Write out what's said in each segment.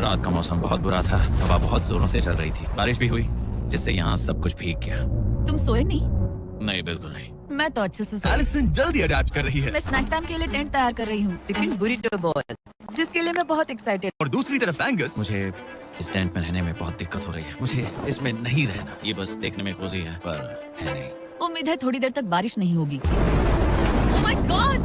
रात का मौसम बहुत बुरा था, हवा बहुत जोरों से चल रही थी, बारिश भी हुई जिससे यहाँ सब कुछ भीग गया। तुम सोए नहीं? नहीं, बिल्कुल नहीं। मैं तो अच्छे से सोई। एलिसन जल्दी अडैप्ट कर रही है मैं स्नैक टाइम के लिए टेंट तैयार कर रही हूँ, चिकन बुरिटो बॉल, जिसके लिए मैं बहुत एक्साइटेड। और दूसरी तरफ एंगस मुझे इस टेंट में रहने में बहुत दिक्कत हो रही है। मुझे इसमें नहीं रहना। ये बस देखने में कोजी है पर है नहीं। उम्मीद है थोड़ी देर तक बारिश नहीं होगी। Oh my God!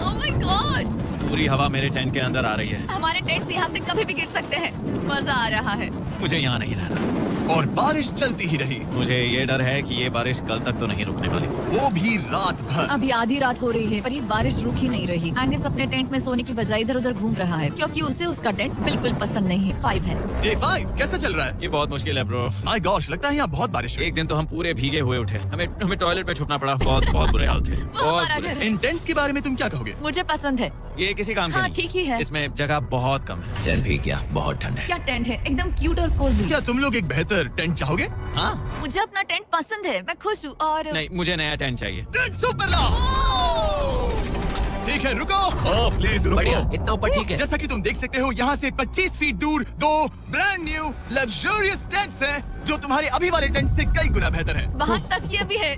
Oh my God! पूरी हवा मेरे टेंट के अंदर आ रही है। हमारे टेंट्स यहाँ से कभी भी गिर सकते हैं। मजा आ रहा है। मुझे यहाँ नहीं रहना। और बारिश चलती ही रही, मुझे ये डर है कि ये बारिश कल तक तो नहीं रुकने वाली। वो भी रात भर। अभी आधी रात हो रही है पर ये बारिश रुक ही नहीं रही। एंगस अपने टेंट में सोने की बजाय इधर उधर घूम रहा है क्योंकि उसे उसका टेंट बिल्कुल पसंद नहीं है। 5 है। डे 5 कैसा चल रहा है? ये बहुत मुश्किल है ब्रो। माय गॉश, लगता है यहाँ बहुत बारिश हुई। एक दिन तो हम पूरे भीगे हुए उठे। हमें टॉयलेट पे छुपना पड़ा। बहुत बहुत बुरे हाल थे। वो हमारा घर है। इन टेंट्स के बारे में तुम क्या कहोगे? मुझे पसंद है। ये किसी काम का हाँ, नहीं। ठीक ही है। इसमें जगह बहुत कम है। टेंट भीग गया, बहुत ठंड है। क्या टेंट है, एकदम क्यूट और कोजी। क्या तुम लोग एक बेहतर टेंट चाहोगे? हाँ? मुझे अपना टेंट पसंद है, मैं खुश हूँ। और नहीं, मुझे नया टेंट चाहिए। टेंट सुपर लाओ। ठीक है, रुको। ओह प्लीज रुको। बढ़िया, इतना ऊपर ठीक है। जैसा कि तुम देख सकते हो, यहाँ से 25 फीट दूर 2 ब्रांड न्यू लग्जरियस टेंट्स हैं, जो तुम्हारे अभी वाले टेंट से कई गुना बेहतर हैं। वहाँ तक ये भी है।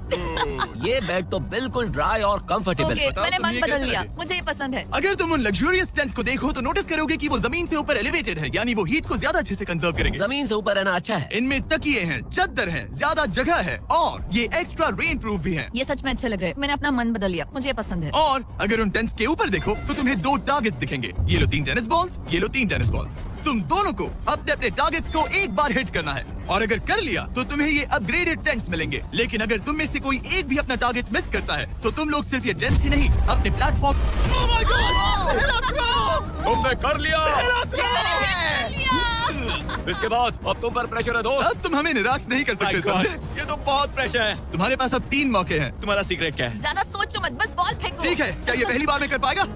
ये बेड तो बिल्कुल ड्राई और कंफर्टेबल ओके, है। मैंने तुम्हें मन ये बदल कैसा लिया। लगे? मुझे ये पसंद है। अगर तुम उन लग्जरियस टेंट्स को देखो तो नोटिस करोगे कि वो जमीन से ऊपर एलिवेटेड है, यानी वो हीट को ज्यादा अच्छे से कंजर्व करेंगे। जमीन से ऊपर रहना अच्छा है। इनमें तकिए हैं, चद्दर हैं, ज्यादा जगह है और ये एक्स्ट्रा रेन प्रूफ भी हैं। ये सच में अच्छे लग रहे हैं। मैंने अपना मन बदल लिया, मुझे ये पसंद है। और अगर उन टेंट्स के ऊपर देखो तो तुम्हें 2 टारगेट्स दिखेंगे। ये लो 3 टेनिस बॉल्स, ये लो 3 टेनिस बॉल्स। तुम दोनों को अपने अपने टारगेट्स को एक बार हिट करना है और अगर कर लिया तो तुम्हें ये अपग्रेडेड टेंट्स मिलेंगे। लेकिन अगर तुम में से कोई एक भी अपना टारगेट मिस करता है तो तुम लोग सिर्फ ये टेंट्स ही नहीं अपने प्लेटफॉर्म तुमने कर लिया। इसके बाद अब तुम पर प्रेशर है दोस्त। अब तुम हमें निराश नहीं कर सकते, समझे? ये तो बहुत प्रेशर है। तुम्हारे पास अब 3 मौके हैं। तुम्हारा सीक्रेट क्या है? ज्यादा सोचो मत, बस बॉल फेंको। ठीक है, क्या ये पहली बार में कर पाएगा?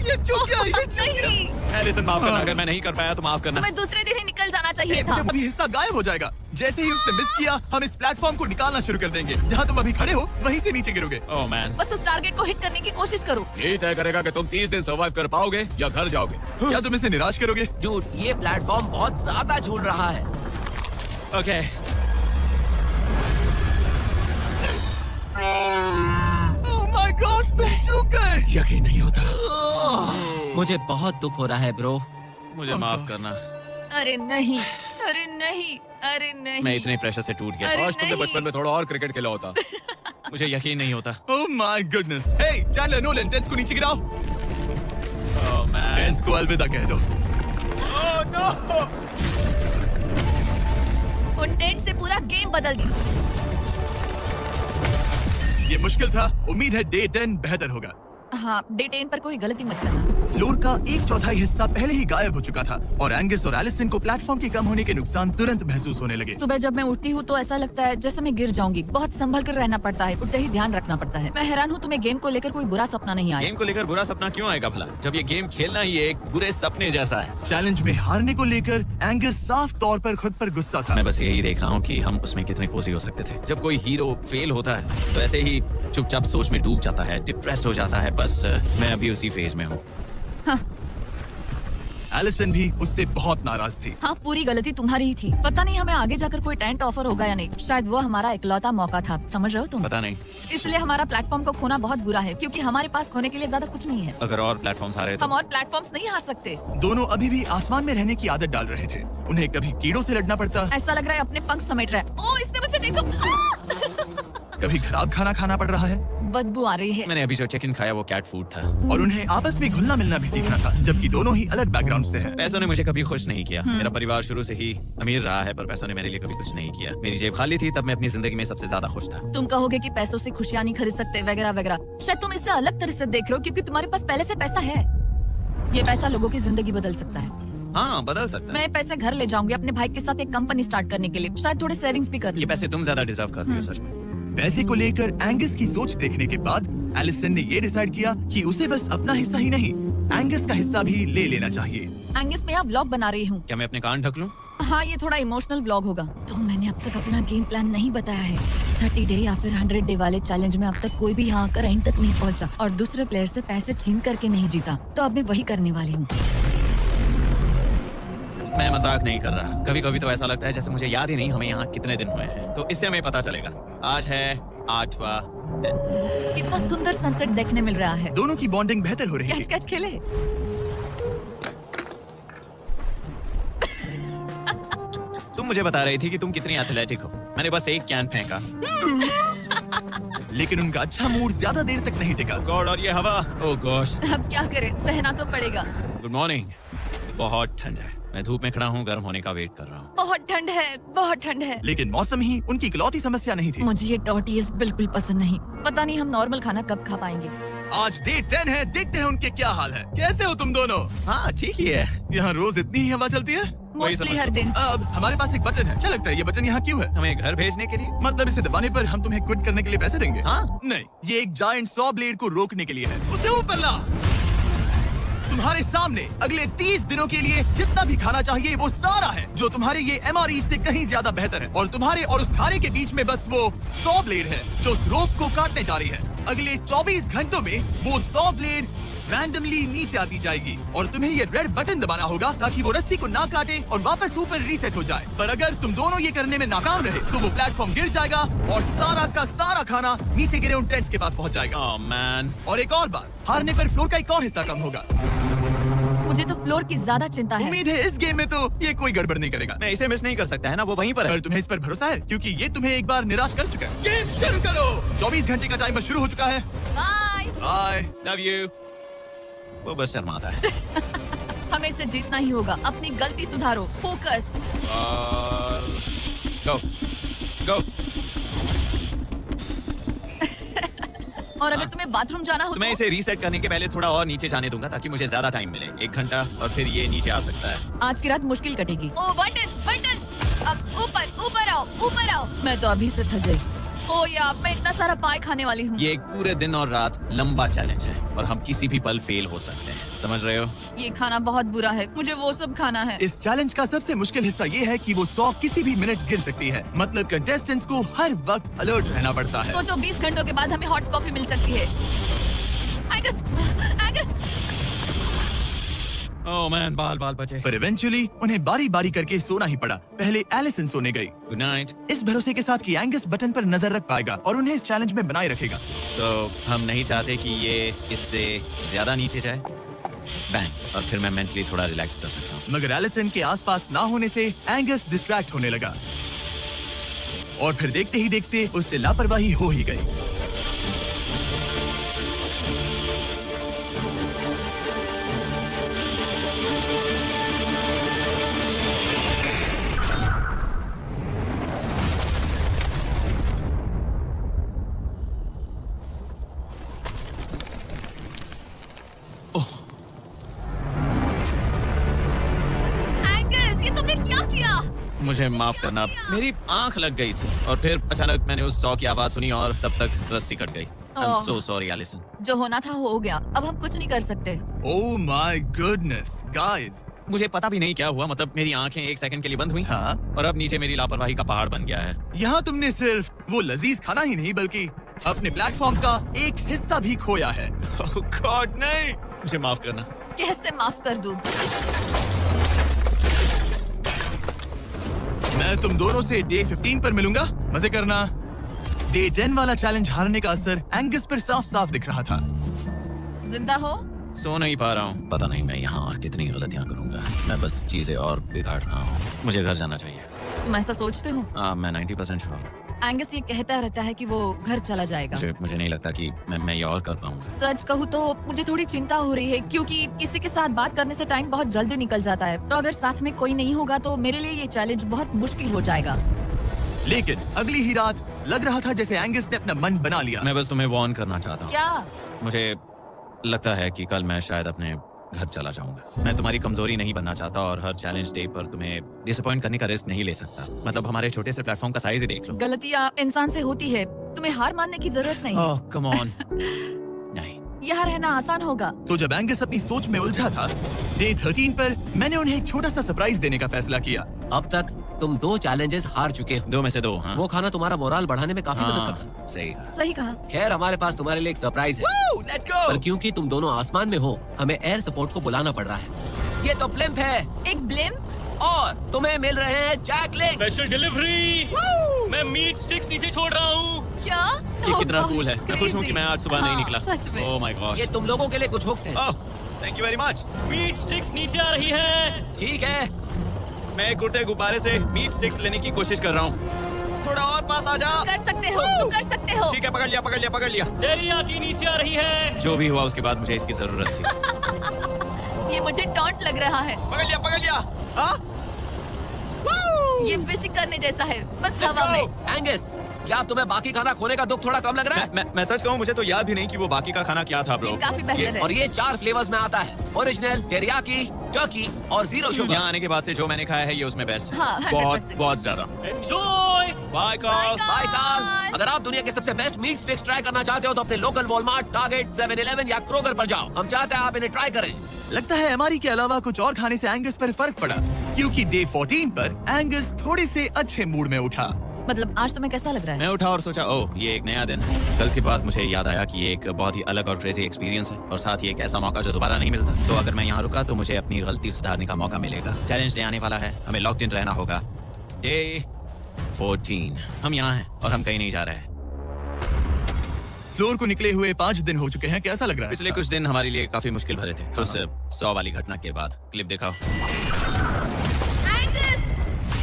ये चूक गया, ये चूक गया। नहीं, एलिसन, माफ करना। अगर मैं नहीं कर पाया तो माफ करना। तुम्हें दूसरे दिन ही निकल जाना चाहिए था। जब अभी हिस्सा गायब हो जाएगा, जैसे ही उसने मिस किया, हम इस प्लेटफॉर्म को निकालना शुरू कर देंगे। जहाँ तुम अभी खड़े हो, वहीं से नीचे गिरोगे। Oh man. बस उस टारगेट को हिट करने की कोशिश करो। ये तय करेगा कि तुम 30 दिन सर्वाइव कर पाओगे या घर जाओगे। क्या तुम इसे निराश करोगे? झूठ, ये प्लेटफॉर्म बहुत ज्यादा झूठ रहा है। ओके। ओह माय गॉड, तुम चूक गए। यकीन नहीं होता। मुझे बहुत दुख हो रहा है ब्रो। मुझे माफ करना। अरे नहीं, अरे नहीं, अरे नहीं। मैं इतने प्रेशर से टूट गया। अरे आज तुमने नहीं। बचपन में थोड़ा और क्रिकेट खेला होता। मुझे यकीन नहीं होता। Oh my goodness. Hey Chandler, Nolan, tents को नीचे गिराओ। Oh man. टेंट्स को अलविदा कह दो। उन टेंट से पूरा गेम बदल दिया। ये मुश्किल था, उम्मीद है डे 10 बेहतर होगा। हाँ, डे 10 पर कोई गलती मत करना। फ्लोर का 1/4 हिस्सा पहले ही गायब हो चुका था और एंगस और एलिसन को प्लेटफॉर्म के कम होने के नुकसान तुरंत महसूस होने लगे। सुबह जब मैं उठती हूँ तो ऐसा लगता है जैसे मैं गिर जाऊंगी। बहुत संभल कर रहना पड़ता है, उठते ही ध्यान रखना पड़ता है। मैं हैरान हूँ तुम्हें गेम को लेकर कोई बुरा सपना नहीं आया। गेम को लेकर बुरा सपना क्यों आएगा भला, जब ये गेम खेलना ही एक बुरे सपने जैसा है। चैलेंज में हारने को लेकर एंगस साफ तौर पर खुद पर गुस्सा था। मैं बस यही देख रहा हूँ कि हम उसमें कितने कोसी हो सकते थे। जब कोई हीरो फेल होता है तो ऐसे ही चुपचाप सोच में डूब जाता है, डिप्रेस्ड हो जाता है। बस मैं अभी उसी फेज में हूँ। एलिसन भी उससे बहुत नाराज थी। हाँ, पूरी गलती तुम्हारी ही थी। पता नहीं हमें आगे जाकर कोई टेंट ऑफर होगा या नहीं। शायद वो हमारा इकलौता मौका था, समझ रहे हो तुम? पता नहीं। इसलिए हमारा प्लेटफॉर्म को खोना बहुत बुरा है क्योंकि हमारे पास खोने के लिए ज्यादा कुछ नहीं है। अगर और प्लेटफॉर्म्स आ रहे हम तो और प्लेटफॉर्म्स नहीं हार सकते। दोनों अभी भी आसमान में रहने की आदत डाल रहे थे। उन्हें कभी कीड़ों से लड़ना पड़ता, ऐसा लग रहा है अपने पंख समेट रहा है। ओह, इसने मुझे देखो। कभी खराब खाना खाना पड़ रहा है बदबू आ रही है। मैंने अभी जो चिकन खाया वो कैट फूड था। और उन्हें आपस में घुलना मिलना भी सीखना था, जबकि दोनों ही अलग बैकग्राउंड से हैं। पैसों ने मुझे कभी खुश नहीं किया। मेरा परिवार शुरू से ही अमीर रहा है पर पैसों ने मेरे लिए कभी कुछ नहीं किया। मेरी जेब खाली थी तब मैं अपनी जिंदगी में सबसे ज्यादा खुश था। तुम कहोगे कि पैसों से खुशियां नहीं खरीद सकते वगैरह वगैरह। शायद तुम इससे अलग तरह से देख रहे हो क्योंकि तुम्हारे पास पहले से पैसा है। ये पैसा लोगों की जिंदगी बदल सकता है। हाँ, बदल सकता है। मैं पैसे घर ले जाऊंगी अपने भाई के साथ एक कंपनी स्टार्ट करने के लिए। शायद थोड़े सेविंग्स भी कर ये लूं। पैसे तुम ज्यादा डिजर्व करती हो सच में। पैसे को लेकर एंगस की सोच देखने के बाद एलिसन ने ये डिसाइड किया कि उसे बस अपना हिस्सा ही नहीं, एंगस का हिस्सा भी ले लेना चाहिए। एंगस, मैं यहाँ व्लॉग बना रही हूँ। क्या मैं अपने कान ढक लूं? हाँ, ये थोड़ा इमोशनल व्लॉग होगा। तो मैंने अब तक अपना गेम प्लान नहीं बताया है। 30 डे या फिर 100 डे वाले चैलेंज में अब तक कोई भी यहाँ आकर एंड तक नहीं पहुँचा और दूसरे प्लेयर से पैसे छीन करके नहीं जीता। तो अब मैं वही करने वाली हूँ। मैं मजाक नहीं कर रहा। कभी कभी तो ऐसा लगता है जैसे मुझे याद ही नहीं हमें यहाँ कितने दिन हुए हैं। तो इससे हमें पता चलेगा। आज है 8वां दिन। कितना सुंदर सनसेट देखने मिल रहा है। दोनों की बॉन्डिंग बेहतर हो रही कैच है। कैच खेले। तुम मुझे बता रही थी कि तुम कितनी एथलेटिक हो। मैंने बस एक कैन फेंका। लेकिन उनका अच्छा मूड ज्यादा देर तक नहीं टिका। गॉड, और ये हवा। ओह गॉश। अब क्या करें, सहना तो पड़ेगा। Good morning. बहुत ठंड है। मैं धूप में खड़ा हूँ, गर्म होने का वेट कर रहा हूँ। बहुत ठंड है, बहुत ठंड है। लेकिन मौसम ही उनकी इकलौती समस्या नहीं थी। मुझे ये टॉर्टियस बिल्कुल पसंद नहीं। पता नहीं हम नॉर्मल खाना कब खा पाएंगे। आज डे 10 है, देखते हैं उनके क्या हाल है। कैसे हो तुम दोनों? हाँ ठीक ही है। यहाँ रोज इतनी ही हवा चलती है? मोस्टली हर दिन। अब हमारे पास एक बटन है। क्या लगता है ये बटन यहाँ क्यों है? हमें घर भेजने के लिए। मतलब इसे दबाने पर हम तुम्हें क्विट करने के लिए पैसे देंगे? हाँ। नहीं, ये एक जायंट सॉ ब्लेड को रोकने के लिए है। उसे ऊपर ला। तुम्हारे सामने अगले 30 दिनों के लिए जितना भी खाना चाहिए वो सारा है, जो तुम्हारे ये MRE से कहीं ज्यादा बेहतर है। और तुम्हारे और उस खाने के बीच में बस वो सॉ ब्लेड है जो उस रोप को काटने जा रही है। अगले 24 घंटों में वो सॉ ब्लेड रैंडमली नीचे आती जाएगी और तुम्हें ये रेड बटन दबाना होगा ताकि वो रस्सी को ना काटे और वापस ऊपर रीसेट हो जाए। पर अगर तुम दोनों ये करने में नाकाम रहे तो वो प्लेटफॉर्म गिर जाएगा और सारा का सारा खाना नीचे गिरे उन टेंट्स के पास पहुंच जाएगा। Oh man. और एक और बात, हारने पर फ्लोर का एक और हिस्सा कम होगा। मुझे तो फ्लोर की ज्यादा चिंता है। उम्मीद है इस गेम में तो ये कोई गड़बड़ नहीं करेगा। मैं इसे मिस नहीं कर सकता है ना, वो वहीं पर है। पर तुम्हें इस पर भरोसा है क्योंकि ये तुम्हें एक बार निराश कर चुका है। गेम शुरू करो। 24 घंटे का टाइमर शुरू हो चुका है। बाय। बाय। Love you. वो बस शर्माता है। हमें इसे जीतना ही होगा। अपनी गलती सुधारो। फोकस। गो गो। और अगर तुम्हें बाथरूम जाना हो तो मैं इसे रीसेट करने के पहले थोड़ा और नीचे जाने दूंगा ताकि मुझे ज्यादा टाइम मिले। 1 घंटा और फिर ये नीचे आ सकता है। आज की रात मुश्किल कटेगी। ओ बटन बटन। अब ऊपर ऊपर आओ, ऊपर आओ। मैं तो अभी से थक गई। ओ यार, मैं इतना सारा पाई खाने वाली हूँ। ये एक पूरे दिन और रात लंबा चैलेंज है और हम किसी भी पल फेल हो सकते हैं। समझ रहे हो? ये खाना बहुत बुरा है। मुझे वो सब खाना है। इस चैलेंज का सबसे मुश्किल हिस्सा ये है कि वो 100 किसी भी मिनट गिर सकती है। मतलब कंटेस्टेंट्स को हर वक्त अलर्ट रहना पड़ता है। सोचो 20 घंटों के बाद हमें हॉट कॉफी मिल सकती है। Angus, Angus. ओह मैन, बाल बचे। पर इवेंचुअली उन्हें बारी बारी करके सोना ही पड़ा। पहले एलिसन सोने गई, गुड नाइट। इस भरोसे के साथ कि एंगस बटन पर नजर रख पाएगा और उन्हें इस चैलेंज में बनाए रखेगा। तो हम नहीं चाहते कि ये इससे ज्यादा नीचे जाए। बैंग, और फिर मैं मेंटली थोड़ा रिलैक्स कर सकता हूँ। मगर एलिसन के आसपास ना होने से एंगस डिस्ट्रैक्ट होने लगा और फिर देखते ही देखते उससे लापरवाही हो ही गई। एंगस, ये तुमने क्या किया? मुझे माफ करना, मेरी आंख लग गई थी और फिर अचानक मैंने उस सॉ की आवाज सुनी और तब तक रस्सी कट गई। I am oh. So sorry Allison. जो होना था हो गया। अब हम कुछ नहीं कर सकते। ओह माय गुडनेस गाइस। मुझे पता भी नहीं क्या हुआ, मतलब मेरी आंखें 1 सेकंड के लिए बंद हुई। हाँ, और अब नीचे मेरी लापरवाही का पहाड़ बन गया है। यहाँ तुमने सिर्फ वो लजीज खाना ही नहीं बल्कि अपने प्लेटफॉर्म का एक हिस्सा भी खोया है। ओह गॉड, नहीं। मुझे माफ करना। कैसे माफ कर दूं? मैं तुम दोनों से डे 15 पर मिलूंगा। मजे करना। डे 10 वाला चैलेंज हारने का असर एंगस पर साफ साफ दिख रहा था। जिंदा हो? सो नहीं पा रहा हूँ। पता नहीं मैं यहाँ और कितनी गलतियाँ करूँगा। मैं बस चीजें और बिगाड़ रहा हूँ। मुझे घर जाना चाहिए। तुम ऐसा सोचते हो? मैं 90% श्योर हूँ। एंगस ये कहता रहता है कि वो घर चला जाएगा। मुझे नहीं लगता कि मैं ये और कर पाऊंगा। सच कहूँ तो मुझे थोड़ी चिंता हो रही है क्योंकि किसी के साथ बात करने से टाइम बहुत जल्दी निकल जाता है। तो अगर साथ में कोई नहीं होगा तो मेरे लिए ये चैलेंज बहुत मुश्किल हो जाएगा। लेकिन अगली ही रात लग रहा था जैसे एंगस ने अपना मन बना लिया। मैं बस तुम्हें वार्न करना चाहता हूँ। क्या? मुझे लगता है कि कल मैं शायद अपने घर चला जाऊंगा। मैं तुम्हारी कमजोरी नहीं बनना चाहता और हर चैलेंज डे पर तुम्हें डिसअपॉइंट करने का रिस्क नहीं ले सकता। मतलब हमारे छोटे से प्लेटफॉर्म का साइज ही देख लो। गलतियाँ इंसान से होती है। तुम्हें हार मानने की जरूरत नहीं। ओह कम ऑन। नहीं। यहाँ रहना आसान होगा। तो जब एंगस अपनी सोच में उलझा था, डे 13 पर मैंने उन्हें एक छोटा सा सरप्राइज देने का फैसला किया। अब तक तुम 2 चैलेंजेस हार चुके हो। 2 में से 2। हाँ। वो खाना तुम्हारा मोराल बढ़ाने में काफी मदद करता है। हाँ, सही कहा। सही कहा। खैर, हमारे पास तुम्हारे लिए एक सरप्राइज है। लेट्स पर गो। क्योंकि तुम दोनों आसमान में हो, हमें एयर सपोर्ट को बुलाना पड़ रहा है। ये तो ब्लिम्प है। एक ब्लेम? और तुम्हें मिल रहे हैं जैक लिंक्स। Special delivery. मैं मीट स्टिक्स नीचे छोड़ रहा हूँ। क्या? ये Oh कितना gosh, कूल है। मैं खुश हूँ कि crazy. मैं आज सुबह नहीं हाँ, निकला। सच में। Oh my gosh. ये तुम लोगों के लिए कुछ हुक्स हैं। Oh, thank you very much. Meat sticks नीचे आ रही है। ठीक है, मैं एक उड़ते गुब्बारे से मीट स्टिक्स लेने की कोशिश कर रहा हूँ। थोड़ा और पास आ जा। कर सकते हो, तुम कर सकते हो। ठीक है, पकड़ लिया, पकड़ लिया, पकड़ लिया। टेरियाकी नीचे आ रही है। जो भी हुआ उसके बाद मुझे इसकी जरूरत थी। ये मुझे टॉन्ट लग रहा है। पकड़ लिया, पकड़ लिया। हाँ? ये फिशिंग करने जैसा है, बस Let's हवा go. में। एंगस, क्या अब तुम्हें बाकी खाना खोने का दुख थोड़ा कम लग रहा है? मैं सच कहूँ, मुझे तो याद भी नहीं कि वो बाकी का खाना क्या था ब्रो। ये काफी बेहतर है। और ये 4 फ्लेवर्स में आता है, ओरिजिनल, टेरियाकी, टर्की और 0 शुगर। यहाँ आने के बाद से जो मैंने खाया है ये उसमें बेस्ट है। हाँ, 100%। बहुत ज्यादा। Enjoy. Bye Carl. Bye Carl. अगर आप दुनिया के सबसे बेस्ट मीट स्टिक्स ट्राई करना चाहते हो तो अपने लोकल वॉलमार्ट, टारगेट, 7-Eleven या क्रोगर पर जाओ। हम चाहते हैं आप इन्हें ट्राई करें। लगता है एमआरई के अलावा कुछ और खाने से एंगस पर फर्क पड़ा, क्योंकि डे 14 पर एंगस थोड़े से अच्छे मूड में उठा। मतलब आज तुम्हें कैसा लग रहा है? मैं उठा और सोचा, ओह ये एक नया दिन है। कल के बाद मुझे याद आया कि ये एक बहुत ही अलग और क्रेजी एक्सपीरियंस है और साथ ही एक ऐसा मौका जो दोबारा नहीं मिलता। तो अगर मैं यहाँ रुका तो मुझे अपनी गलती सुधारने का मौका मिलेगा। चैलेंज डे आने वाला है, हमें लॉक्ड इन रहना होगा। डे 14 हम यहाँ हैं और हम कहीं नहीं जा रहे हैं। फ्लोर को निकले हुए 5 दिन हो चुके हैं, कैसा लग रहा है? पिछले कुछ दिन हमारे लिए काफी मुश्किल भरे थे। उस 100 वाली घटना के बाद। क्लिप दिखाओ।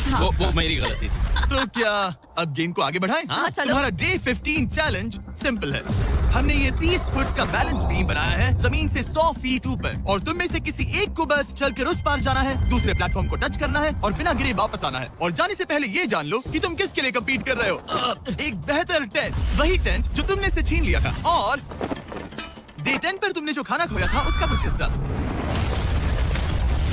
हाँ। वो मेरी गलती थी। तो क्या अब गेम को आगे बढ़ाएं? हाँ, चलो। तुम्हारा डे 15 चैलेंज सिंपल है। हमने ये 30 फुट का बैलेंस बीम बनाया है जमीन से 100 फीट ऊपर, और तुम में से किसी एक को बस चलकर उस पार जाना है, दूसरे प्लेटफॉर्म को टच करना है और बिना गिरे वापस आना है। और जाने से पहले ये जान लो कि तुम किसके लिए कम्पीट कर रहे हो। एक बेहतर टेंट, वही टेंट जो तुमने से छीन लिया था, और डे 10 पर तुमने जो खाना खोया था उसका कुछ हिस्सा।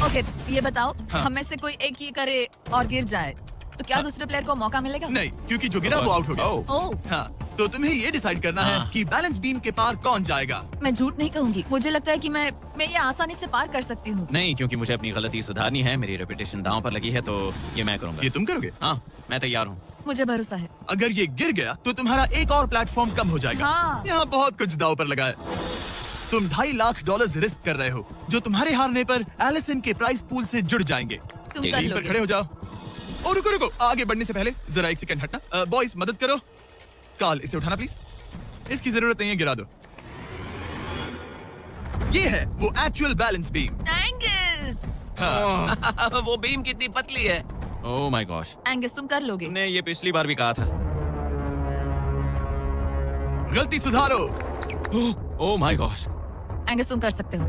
ओके, ये बताओ, हाँ। हम में से कोई एक ये करे और गिर जाए तो क्या दूसरे प्लेयर को मौका मिलेगा? नहीं, क्योंकि जो गिरा वो आउट हो गया। ओह, हाँ, तो तुम्हें ये डिसाइड करना है हाँ। कि बैलेंस बीम के पार कौन जाएगा। मैं झूठ नहीं कहूंगी, मुझे लगता है कि मैं ये आसानी से पार कर सकती हूँ। नहीं, क्योंकि मुझे अपनी गलती सुधारनी है। मेरी रेपुटेशन दांव पर लगी है, तो ये मैं करूंगा। ये तुम करोगे? हाँ, मैं तैयार हूँ। मुझे भरोसा है। अगर ये गिर गया तो तुम्हारा एक और प्लेटफॉर्म कम हो जाएगा। हाँ। यहाँ बहुत कुछ दाव पर लगा है। तुम $2.5 लाख रिस्क कर रहे हो, जो तुम्हारे हारने पर एलिसन के प्राइस पूल से जुड़ जाएंगे। तुम ठीक कर है, पर लोगे। खड़े हो जाओ। और रुको रुको, आगे बढ़ने से पहले जरा एक सेकंड हटना। बॉयज मदद करो। कार्ल, इसे उठाना प्लीज। इसकी जरूरत नहीं है, गिरा दो। ये है वो एक्चुअल बैलेंस बीम। एंगस, हाँ। वो बीम कितनी पतली है। ओह माय गॉश। एंगस तुम कर लोगे। तुमने ये पिछली बार भी कहा था। गलती सुधारो। ओह माय गॉश। एंगस तुम कर सकते हो।